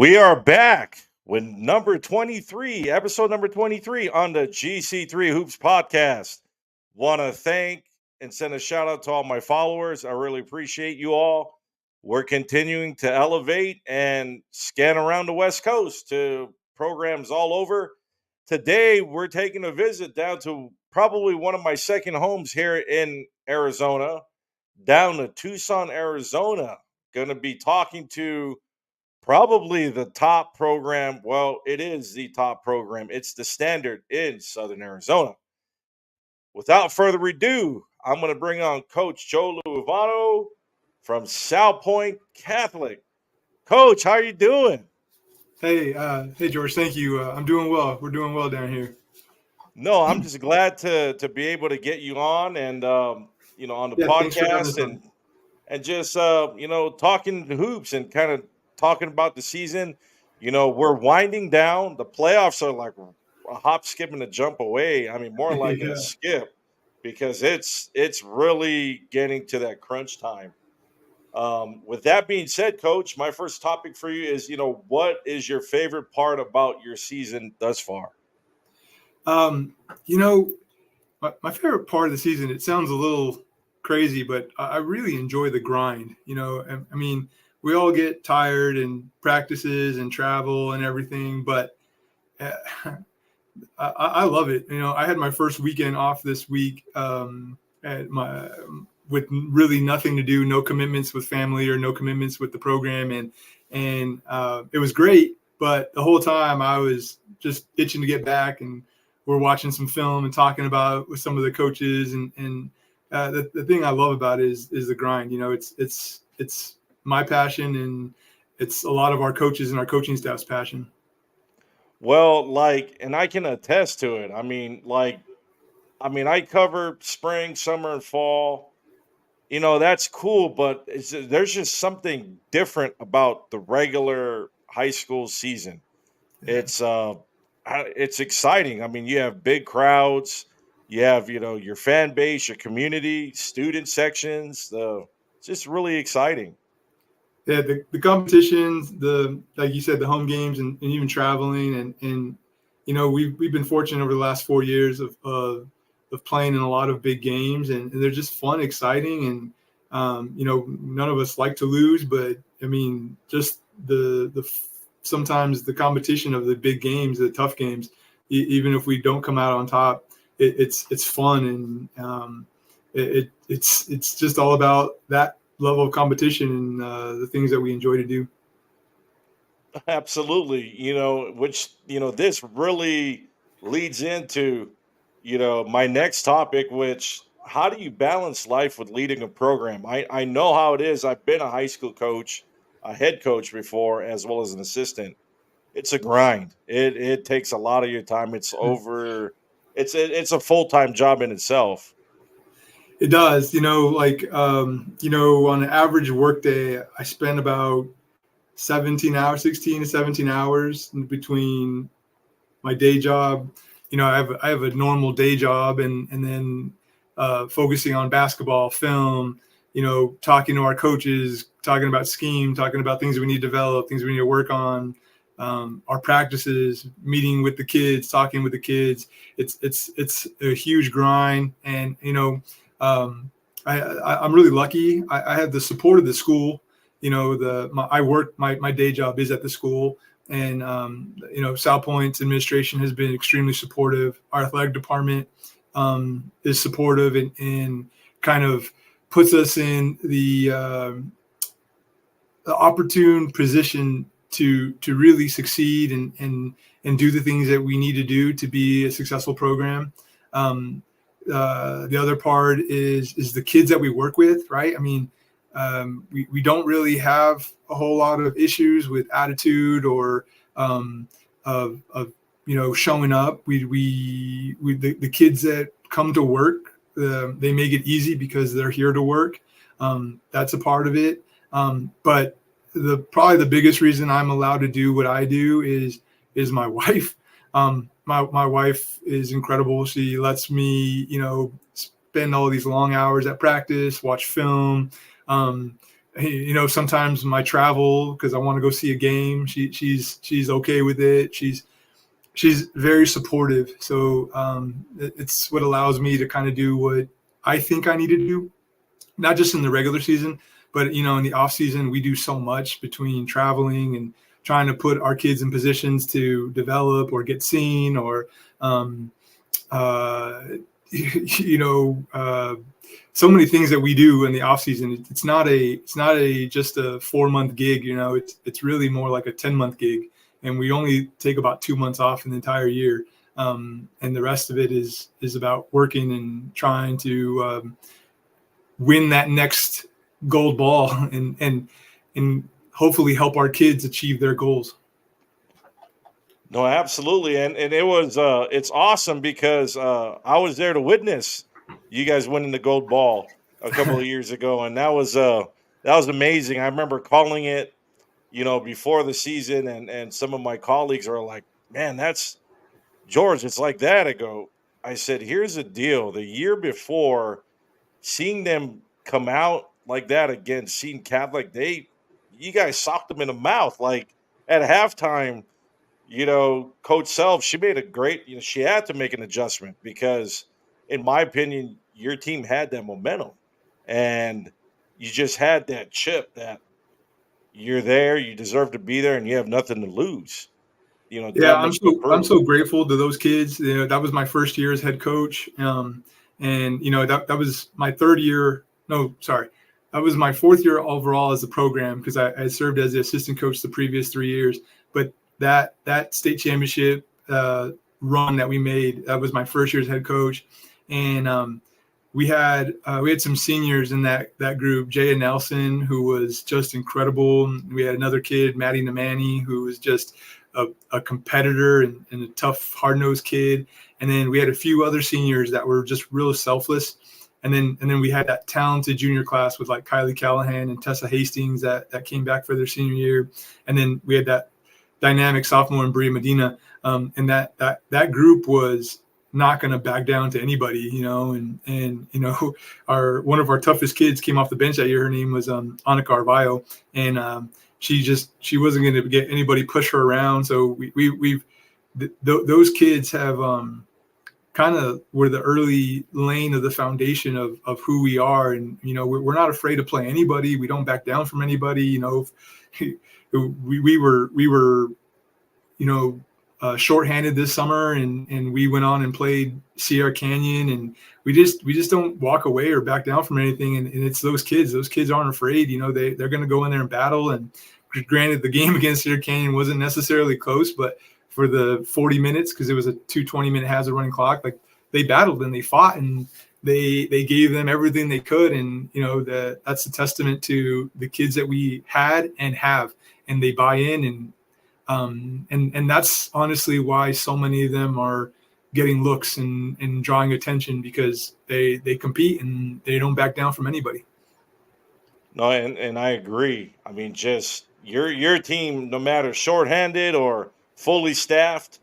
We are back with episode number 23 on the GC3 Hoops podcast. Want to thank and send a shout out to all my followers. I really appreciate you all. We're continuing to elevate and scan around the West Coast to programs all over. Today, we're taking a visit down to probably one of my second homes here in Arizona, down to Tucson, Arizona. Going to be talking to probably the top program. Well, it is the top program. It's the Standard in Southern Arizona. Without further ado, I'm going to bring on Coach Joe Luevano from Salpointe Catholic. Coach, how are you doing? Hey, George. Thank you. I'm doing well. We're doing well down here. No, I'm just glad to be able to get you on and on the podcast and just talking hoops and kind of talking about the season. We're winding down. The playoffs are like a hop, skip, and a jump away. I mean, more like a skip because it's really getting to that crunch time. With that being said, Coach, my first topic for you is, what is your favorite part about your season thus far? My favorite part of the season, it sounds a little crazy, but I really enjoy the grind. I mean, we all get tired in practices and travel and everything, but I love it. I had my first weekend off this week with really nothing to do, no commitments with family or no commitments with the program. And it was great, but the whole time I was just itching to get back, and we're watching some film and talking about with some of the coaches. And the thing I love about it is the grind. It's my passion, and it's a lot of our coaches and our coaching staff's passion. Well, and I can attest to it. I cover spring, summer, and fall. That's cool, but there's just something different about the regular high school season. Yeah. It's exciting. I mean, you have big crowds, you have your fan base, your community, student sections. It's just really exciting. Yeah, the competitions, like you said, the home games, and even traveling, and we've been fortunate over the last 4 years of playing in a lot of big games, and they're just fun, exciting, and none of us like to lose, but I mean, just the sometimes the competition of the big games, the tough games, even if we don't come out on top, it's fun, and it's just all about that level of competition and the things that we enjoy to do. Absolutely. This really leads into my next topic, which, how do you balance life with leading a program? I know how it is. I've been a high school coach, a head coach before, as well as an assistant. It's a grind. It takes a lot of your time. It's a full-time job in itself. It does. On an average workday, I spend about 16 to 17 hours in between my day job. I have a normal day job, and then focusing on basketball, film, talking to our coaches, talking about scheme, talking about things we need to develop, things we need to work on, our practices, meeting with the kids, talking with the kids. It's a huge grind, and I'm really lucky. I have the support of the school. My day job is at the school, and Salpointe's administration has been extremely supportive. Our athletic department is supportive, and kind of puts us in the opportune position to really succeed and do the things that we need to do to be a successful program. The other part is the kids that we work with, right? I mean, we don't really have a whole lot of issues with attitude or of showing up. The kids that come to work, they make it easy because they're here to work. That's a part of it. But probably the biggest reason I'm allowed to do what I do is my wife. My wife is incredible. She lets me, spend all these long hours at practice, watch film, sometimes my travel, because I want to go see a game, she's okay with it. She's very supportive. So it's what allows me to kind of do what I think I need to do, not just in the regular season, but in the off season, we do so much between traveling and trying to put our kids in positions to develop or get seen, or uh, so many things that we do in the off season. It's not just a 4-month gig. It's really more like a 10-month gig, and we only take about 2 months off in the entire year. And the rest of it is about working and trying to win that next gold ball and hopefully help our kids achieve their goals. No, absolutely, and it was it's awesome because I was there to witness you guys winning the gold ball a couple of years ago, and that was amazing. I remember calling it, before the season, and some of my colleagues are like, "Man, that's George. It's like that." I said, "Here's the deal. The year before, seeing them come out like that against Seton Catholic, you guys socked them in the mouth. Like at halftime, Coach Self, she made a great, she had to make an adjustment because, in my opinion, your team had that momentum and you just had that chip that you're there, you deserve to be there, and you have nothing to lose. Yeah, Not much to I'm prove. so grateful to those kids. That was my first year as head coach, and that was my third year. No, sorry, that was my fourth year overall as a program, because I served as the assistant coach the previous 3 years. But that state championship run that we made, that was my first year as head coach, and we had some seniors in that group. Jaya Nelson, who was just incredible. We had another kid, Maddie Namani, who was just a competitor and a tough, hard-nosed kid. And then we had a few other seniors that were just real selfless. And then we had that talented junior class with like Kylie Callahan and Tessa Hastings that came back for their senior year. And then we had that dynamic sophomore in Bria Medina. And that group was not going to back down to anybody, and one of our toughest kids came off the bench that year. Her name was Annika Arvayo, and she wasn't going to get anybody push her around. So those kids have kind of were the early lane of the foundation of who we are, and we're not afraid to play anybody. We don't back down from anybody. We were shorthanded this summer, and we went on and played Sierra Canyon, and we just don't walk away or back down from anything. And it's those kids aren't afraid. They're going to go in there and battle. And granted, the game against Sierra Canyon wasn't necessarily close, but for the 40 minutes, because it was a 20-minute hazard running clock, like they battled and they fought and they gave them everything they could. And that's a testament to the kids that we had and have, and they buy in. And that's honestly why so many of them are getting looks and drawing attention, because they compete and they don't back down from anybody. No, and I agree. I mean, just your team, no matter shorthanded or fully staffed,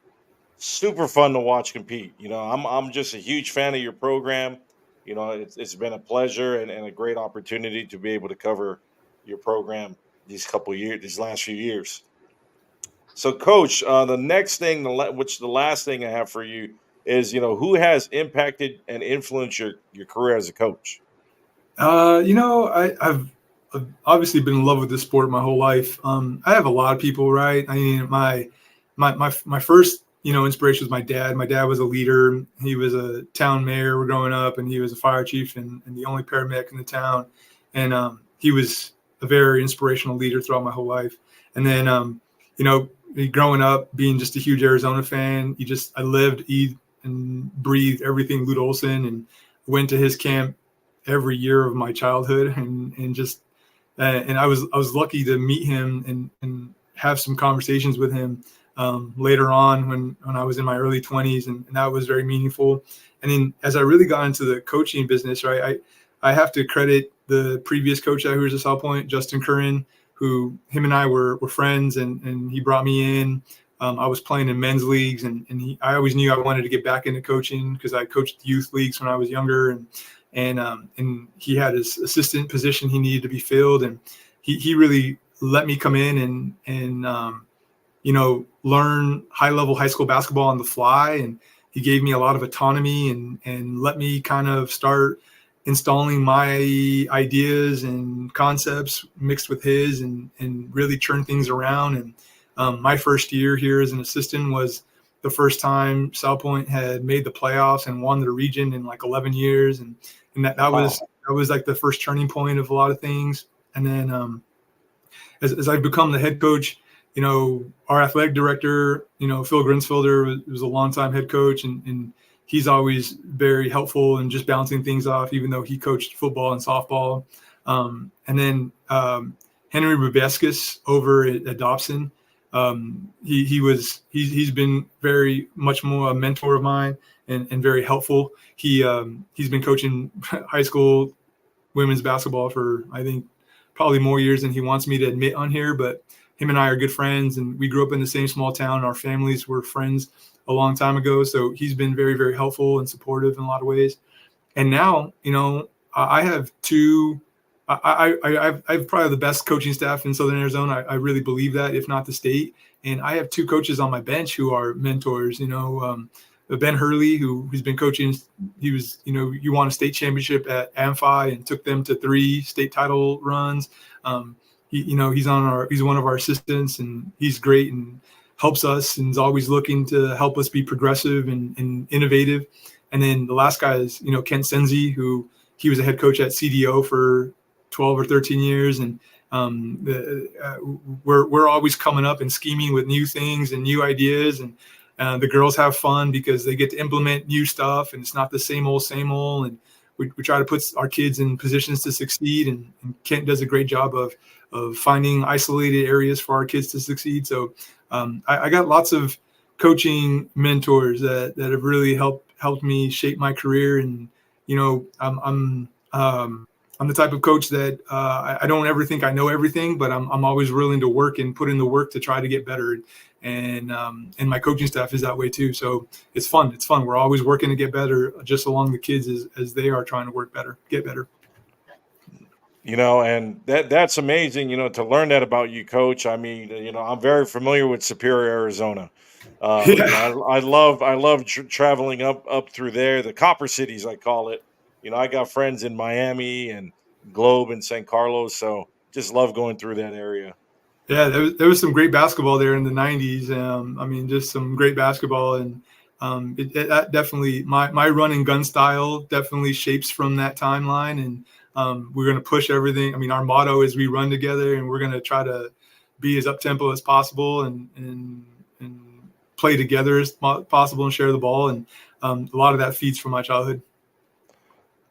super fun to watch compete. I'm just a huge fan of your program. It's been a pleasure and a great opportunity to be able to cover your program these last few years. So, Coach, the next thing, the last thing I have for you is, who has impacted and influenced your career as a coach? I've obviously been in love with this sport my whole life. I have a lot of people, right? I mean, my first, inspiration was my dad. My dad was a leader. He was a town mayor growing up, and he was a fire chief and the only paramedic in the town. And he was a very inspirational leader throughout my whole life. And then, growing up, being just a huge Arizona fan, I lived, eat, and breathed everything Lute Olson, and went to his camp every year of my childhood, and I was lucky to meet him and have some conversations with him later on when I was in my early 20s, and that was very meaningful. And then as I really got into the coaching business, right, I have to credit the previous coach who was at Salpointe, Justin Curran, who him and I were friends, and he brought me in. I was playing in men's leagues, and I always knew I wanted to get back into coaching because I coached youth leagues when I was younger, and he had his assistant position he needed to be filled, and he really let me come in and learn high-level high school basketball on the fly, and he gave me a lot of autonomy and let me kind of start installing my ideas and concepts mixed with his and really turn things around. And my first year here as an assistant was the first time Salpointe had made the playoffs and won the region in like 11 years. And that was like the first turning point of a lot of things. And then as I've become the head coach, our athletic director, Phil Grinsfelder was a longtime head coach, and he's always very helpful and just bouncing things off, even though he coached football and softball. And then Henry Rubeskis over at Dobson, he's been very much more a mentor of mine and very helpful. He's been coaching high school women's basketball for, I think, probably more years than he wants me to admit on here, but him and I are good friends, and we grew up in the same small town. Our families were friends a long time ago. So he's been very, very helpful and supportive in a lot of ways. And now, I have I've probably the best coaching staff in Southern Arizona. I really believe that, if not the state. And I have 2 coaches on my bench who are mentors, Ben Hurley, who's been coaching. He was, you won a state championship at Amphi and took them to 3 state title runs. He's one of our assistants, and he's great and helps us and is always looking to help us be progressive and innovative. And then the last guy is, Kent Senzi, who he was a head coach at CDO for 12 or 13 years. And we're always coming up and scheming with new things and new ideas. And the girls have fun because they get to implement new stuff, and it's not the same old. And we try to put our kids in positions to succeed. And Kent does a great job of finding isolated areas for our kids to succeed. So I got lots of coaching mentors that have really helped me shape my career. And I'm the type of coach that I don't ever think I know everything, but I'm always willing to work and put in the work to try to get better. And my coaching staff is that way too. So it's fun. We're always working to get better, just along the kids as they are trying to get better. And that's amazing, to learn that about you, Coach. I mean, I'm very familiar with Superior, Arizona. I love traveling up through there, the Copper Cities, I call it. I got friends in Miami and Globe and San Carlos, so just love going through that area. Yeah, there was some great basketball there in the 90s. Just some great basketball, and that definitely my run and gun style definitely shapes from that timeline. And we're going to push everything. Our motto is we run together, and we're going to try to be as up tempo as possible and play together as possible and share the ball. And a lot of that feeds from my childhood.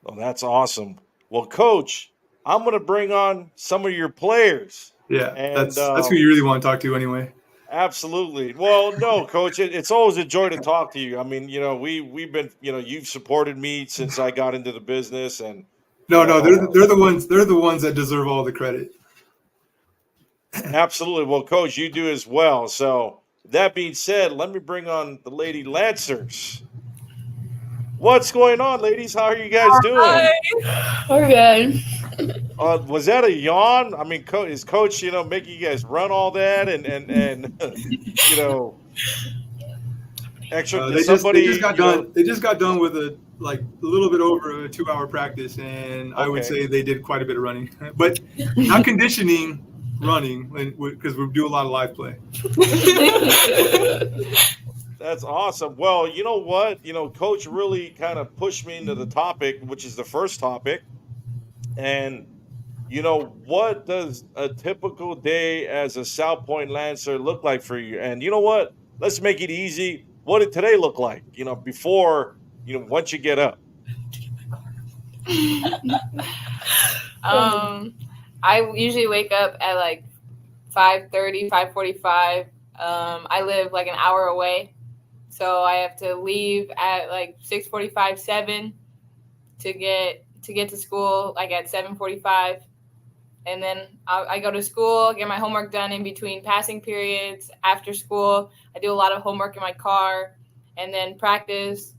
Well, that's awesome. Well, Coach, I'm going to bring on some of your players. Yeah, and that's who you really want to talk to anyway. Absolutely. Well, no, Coach, it's always a joy to talk to you. We've been, you've supported me since I got into the business, and they're the ones that deserve all the credit. Absolutely. Well, Coach, you do as well. So that being said, let me bring on the Lady Lancers. What's going on, ladies? How are you guys doing? Hi. We're good. Was that a yawn? Is Coach, making you guys run all that and extra? They just got done. They just got done with a little bit over a 2-hour practice, and I would say they did quite a bit of running, but not conditioning. Running, because we do a lot of live play. That's awesome. Well, you know what? Coach really kind of pushed me into the topic, which is the first topic. And, what does a typical day as a Salpointe Lancer look like for you? And you know what? Let's make it easy. What did today look like, before, once you get up? I usually wake up at 5:30, 5:45. I live an hour away, so I have to leave at 6:45, 7 to get to school at 7:45, and then I go to school, get my homework done in between passing periods. After school, I do a lot of homework in my car, and then practice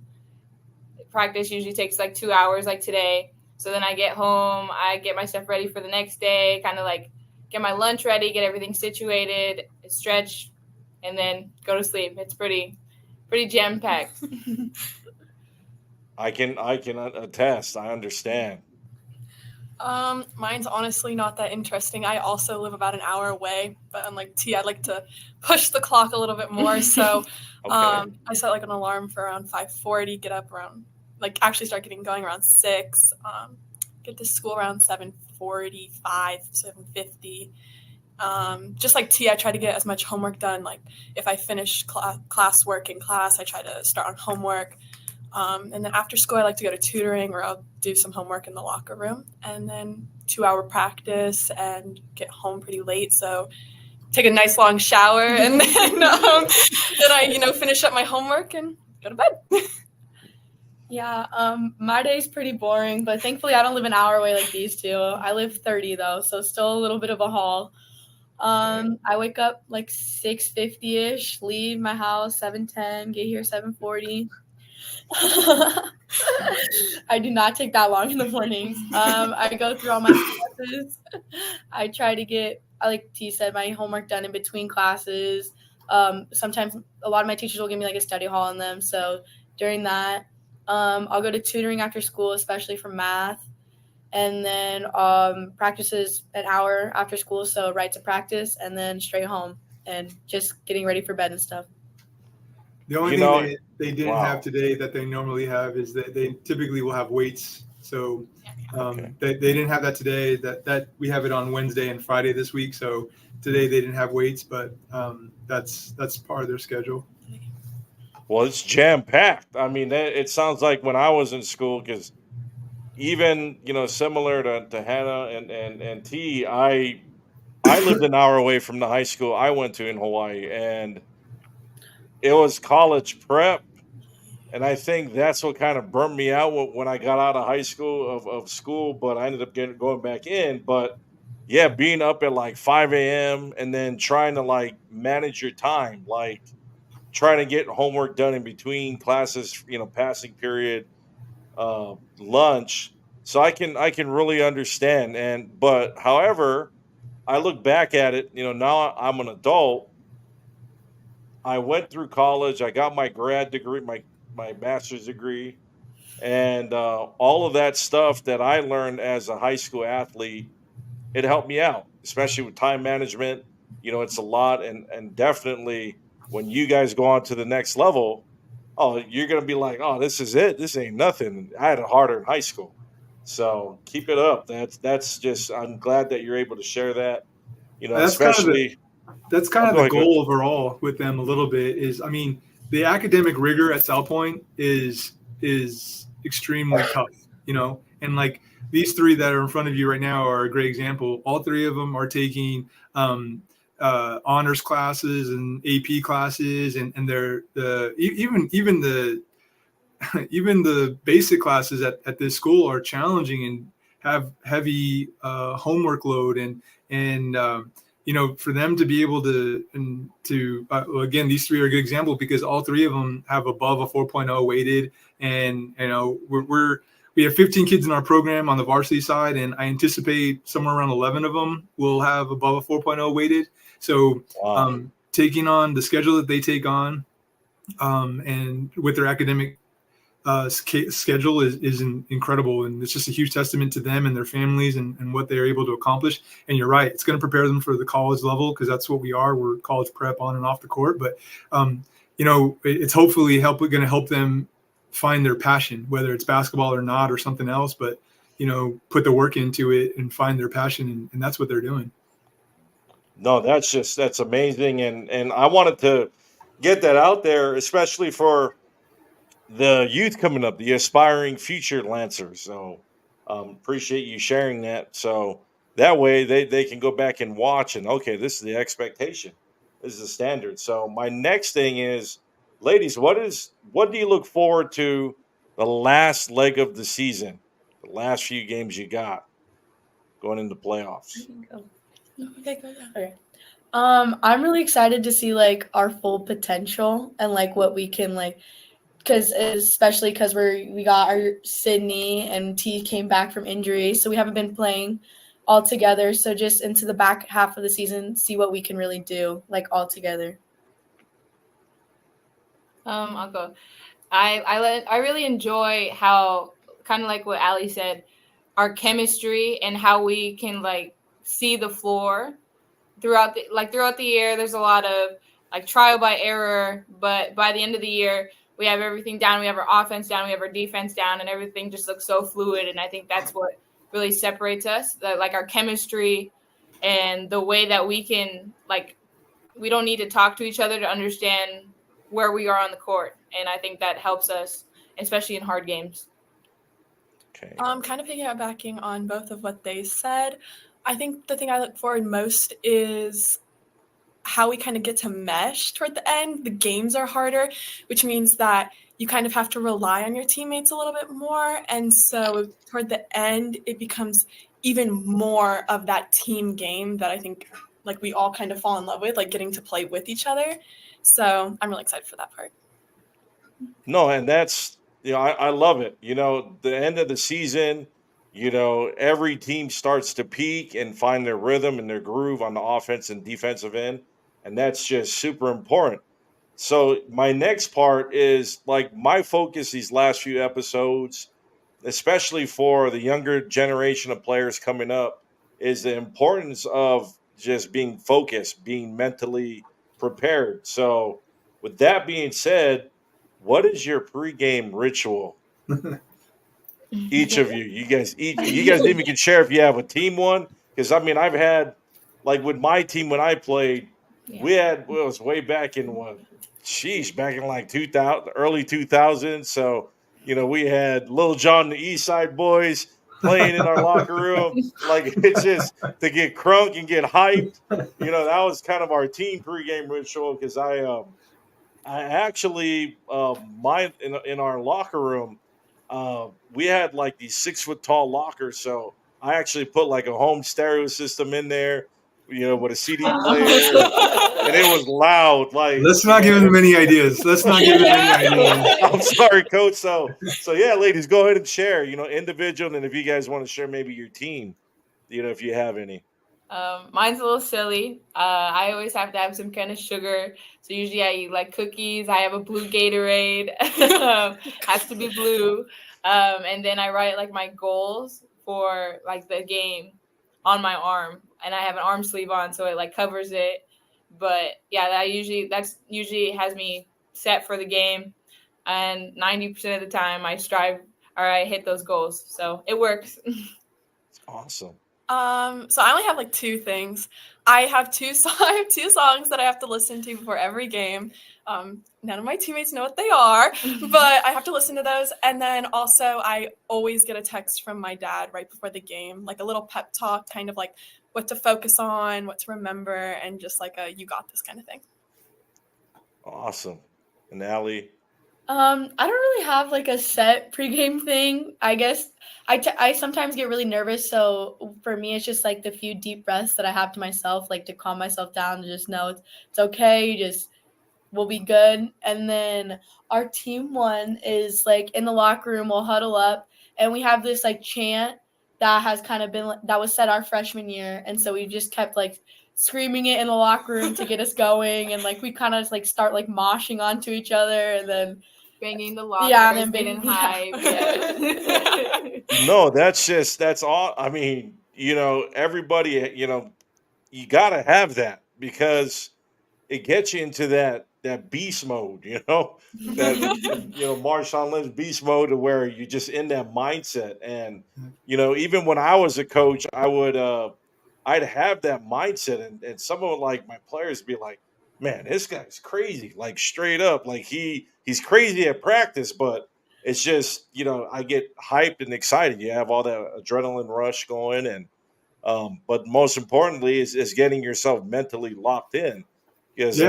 practice usually takes like 2 hours, like today. So then I get home, I get my stuff ready for the next day, kind of like get my lunch ready, get everything situated, stretch, and then go to sleep. It's pretty jam packed. I can attest. I understand. Mine's honestly not that interesting. I also live about an hour away, but unlike T, I like to push the clock a little bit more. So Okay. I set like an alarm for around 5:40, get up around, like actually start getting going around 6, get to school around 7:45, 7:50. Just like T, I try to get as much homework done. Like if I finish classwork in class, I try to start on homework. And then after school, I like to go to tutoring, or I'll do some homework in the locker room, and then 2-hour practice and get home pretty late. So take a nice long shower and then I, finish up my homework and go to bed. Yeah, my day's pretty boring, but thankfully I don't live an hour away like these two. I live 30 though, so still a little bit of a haul. I wake up like 6:50-ish, leave my house 7:10, get here 7:40. I do not take that long in the mornings. I go through all my classes. I try to get, like T said, my homework done in between classes. Sometimes a lot of my teachers will give me like a study hall in them. So during that, I'll go to tutoring after school, especially for math. And then practices an hour after school. So right to practice and then straight home and just getting ready for bed and stuff. The only thing they didn't have today that they normally have is that they typically will have weights. So they didn't have that today. That we have it on Wednesday and Friday this week. So today they didn't have weights, but that's part of their schedule. Well, it's jam packed. I mean, it sounds like when I was in school, because even similar to Hannah and T, I lived an hour away from the high school I went to in Hawaii, and it was college prep, and I think that's what kind of burned me out when I got out of high school of school. But I ended up going back in. But yeah, being up at like 5 a.m. and then trying to like manage your time, like trying to get homework done in between classes, passing period, lunch. So I can really understand. But however, I look back at it, now I'm an adult. I went through college. I got my grad degree, my master's degree, and all of that stuff that I learned as a high school athlete, it helped me out, especially with time management. It's a lot, and definitely when you guys go on to the next level, oh, you're gonna be like, oh, this is it. This ain't nothing. I had it harder in high school, so keep it up. That's just. I'm glad that you're able to share that. That's Especially. That's kind of the goal overall with them a little bit is, I mean, the academic rigor at Salpointe is extremely tough, and like these three that are in front of you right now are a great example. All three of them are taking honors classes and AP classes, and they're even the basic classes at this school are challenging and have heavy homework load and for them to be able to again, these three are a good example because all three of them have above a 4.0 weighted, and we have 15 kids in our program on the varsity side, and I anticipate somewhere around 11 of them will have above a 4.0 weighted. So taking on the schedule that they take on, and with their academic schedule is incredible, and it's just a huge testament to them and their families and what they're able to accomplish. And you're right, it's going to prepare them for the college level because that's what we are. We're college prep on and off the court, but it's hopefully going to help them find their passion, whether it's basketball or not or something else, but put the work into it and find their passion, and that's what they're doing. No, that's amazing, and I wanted to get that out there, especially for the youth coming up, the aspiring future Lancers. So appreciate you sharing that. So that way they can go back and watch and, okay, this is the expectation. This is the standard. So my next thing is, ladies, what do you look forward to the last leg of the season, the last few games you got going into playoffs? Okay. I'm really excited to see like our full potential and like what we can like especially because we got our Sydney and T came back from injury, so we haven't been playing all together. So just into the back half of the season, see what we can really do, like, all together. I'll go. I really enjoy how, kind of like what Ali said, our chemistry and how we can like see the floor throughout the year. There's a lot of like trial by error, but by the end of the year, we have everything down. We have our offense down. We have our defense down, and everything just looks so fluid. And I think that's what really separates us, like our chemistry and the way that we can, like, we don't need to talk to each other to understand where we are on the court. And I think that helps us, especially in hard games. Okay. Kind of piggybacking on both of what they said, I think the thing I look forward most is how we kind of get to mesh toward the end. The games are harder, which means that you kind of have to rely on your teammates a little bit more. And so toward the end, it becomes even more of that team game that I think like we all kind of fall in love with, like getting to play with each other. So I'm really excited for that part. No, and that's, I love it. The end of the season, every team starts to peak and find their rhythm and their groove on the offense and defensive end. And that's just super important. So my next part is like my focus these last few episodes, especially for the younger generation of players coming up, is the importance of just being focused, being mentally prepared. So with that being said, what is your pregame ritual? Each of you, you guys even can share if you have a team one. Because I mean, I've had, like with my team when I played, we had, it was way back in back in like 2000, early 2000s. So, we had Lil John, the East Side Boys playing in our locker room. Like, it's just to get crunk and get hyped. That was kind of our team pregame ritual. Because I actually, in our locker room, we had like these 6 foot tall lockers. So I actually put like a home stereo system in there, with a CD player, and it was loud. Like, Let's not give them any ideas. I'm sorry, Coach. So yeah, ladies, go ahead and share. Individual, and if you guys want to share, maybe your team. If you have any. Mine's a little silly. I always have to have some kind of sugar. So usually I eat like cookies. I have a blue Gatorade. Has to be blue. And then I write like my goals for like the game on my arm. And I have an arm sleeve on, so it like covers it. But yeah, that's usually has me set for the game. And 90% of the time I hit those goals. So it works. It's awesome. So I only have like 2 things. I have two songs that I have to listen to before every game. None of my teammates know what they are, but I have to listen to those. And then also I always get a text from my dad right before the game, like a little pep talk, kind of like what to focus on, what to remember, and just like a you got this kind of thing. Awesome. And Allie? I don't really have like a set pregame thing. I guess I sometimes get really nervous. So for me, it's just like the few deep breaths that I have to myself, like to calm myself down, to just know it's okay. We'll be good. And then our team one is like in the locker room, we'll huddle up and we have this like chant that has kind of been, that was set our freshman year. And so we just kept like screaming it in the locker room to get us going. And like, we kind of just like start like moshing onto each other and then banging the lockers, and then getting hype. Yeah. No, that's all. I mean, everybody, you got to have that because it gets you into that beast mode, that, Marshawn Lynch beast mode, to where you're just in that mindset. And, even when I was a coach, I'd have that mindset, and some of like my players be like, man, this guy's crazy, like straight up, like he's crazy at practice, but it's just, I get hyped and excited. You have all that adrenaline rush going, and but most importantly is getting yourself mentally locked in. Because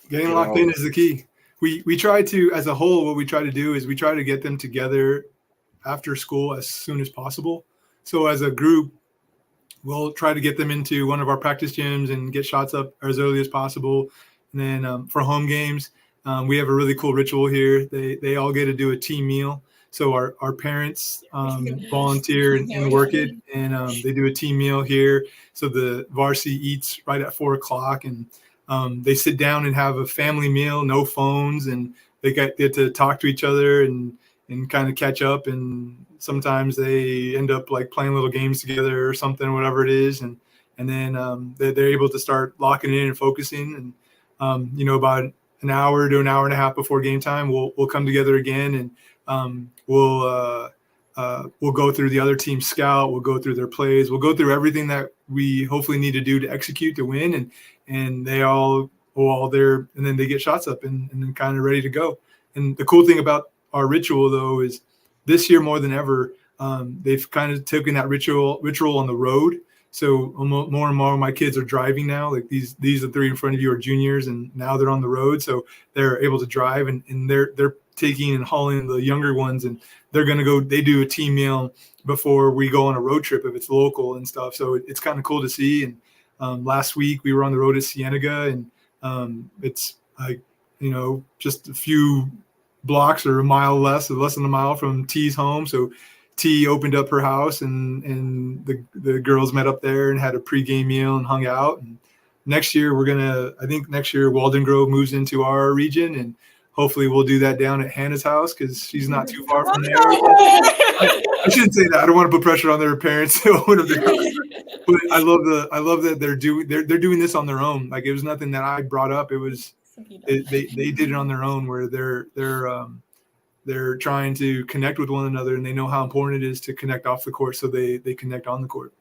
getting locked in is the key. We try to, as a whole, what we try to do is we try to get them together after school as soon as possible. So as a group, we'll try to get them into one of our practice gyms and get shots up as early as possible. And then for home games, we have a really cool ritual here. They all get to do a team meal. So our parents volunteer and work it, and they do a team meal here. So the varsity eats right at 4:00, and they sit down and have a family meal, no phones, and they get to talk to each other and kind of catch up. And sometimes they end up like playing little games together or something, whatever it is, and then they're able to start locking in and focusing. And about an hour to an hour and a half before game time, we'll come together again, and we'll go through the other team's scout. We'll go through their plays. We'll go through everything that we hopefully need to do to execute to win. And they all there, and then they get shots up and then kind of ready to go. And the cool thing about our ritual, though, is this year more than ever, they've kind of taken that ritual on the road. So more and more of my kids are driving now. Like these the three in front of you are juniors, and now they're on the road, so they're able to drive, and they're taking and hauling the younger ones, and they're gonna go. They do a team meal before we go on a road trip if it's local and stuff. So it's kind of cool to see. And last week we were on the road to Cienega, and it's like just a few blocks or a mile less than a mile from T's home. So T opened up her house, and the girls met up there and had a pregame meal and hung out. And next year I think next year Walden Grove moves into our region, and hopefully we'll do that down at Hannah's house because she's not too far from there. I shouldn't say that. I don't want to put pressure on their parents to open up their house. But I love that they're doing this on their own. Like, it was nothing that I brought up. It was they did it on their own, where they're trying to connect with one another, and they know how important it is to connect off the court, so they connect on the court.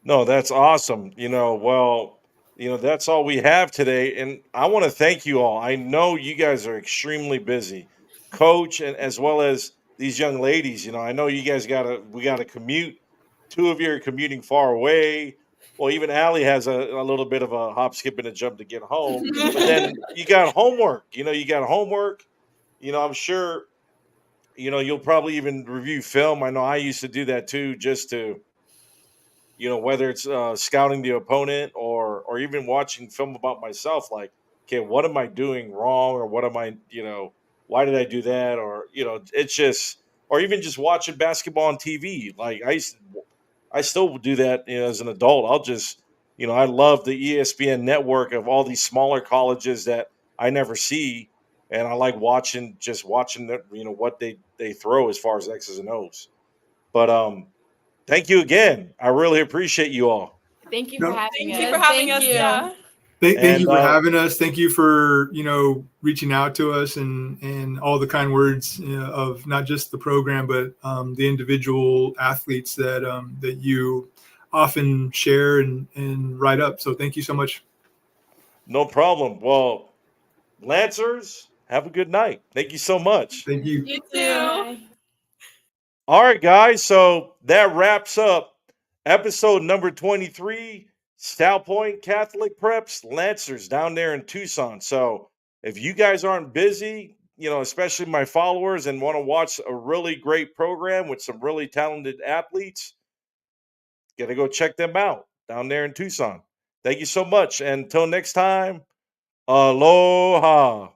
No, that's awesome. That's all we have today. And I want to thank you all. I know you guys are extremely busy, Coach, and as well as these young ladies. I know you guys we got to commute. Two of you are commuting far away. Well, even Allie has a little bit of a hop, skip, and a jump to get home. But then you got homework. I'm sure, you'll probably even review film. I know I used to do that too, just to, whether it's scouting the opponent or even watching film about myself, like, okay, what am I doing wrong? Or what am I, why did I do that? Or, it's just, or even just watching basketball on TV. Like I still do that as an adult. I'll just, I love the ESPN network of all these smaller colleges that I never see. And I like watching that, what they throw as far as X's and O's. But thank you again. I really appreciate you all. Thank you for having us. Thank you for having us. Yeah. Thank you for having us. Thank you for reaching out to us and all the kind words of not just the program, but the individual athletes that you often share and write up. So thank you so much. No problem. Well, Lancers, have a good night. Thank you so much. Thank you. You too. All right, guys. So that wraps up episode number 23, Salpointe Catholic Preps Lancers down there in Tucson. So if you guys aren't busy, especially my followers, and want to watch a really great program with some really talented athletes, gotta go check them out down there in Tucson. Thank you so much. And until next time, aloha.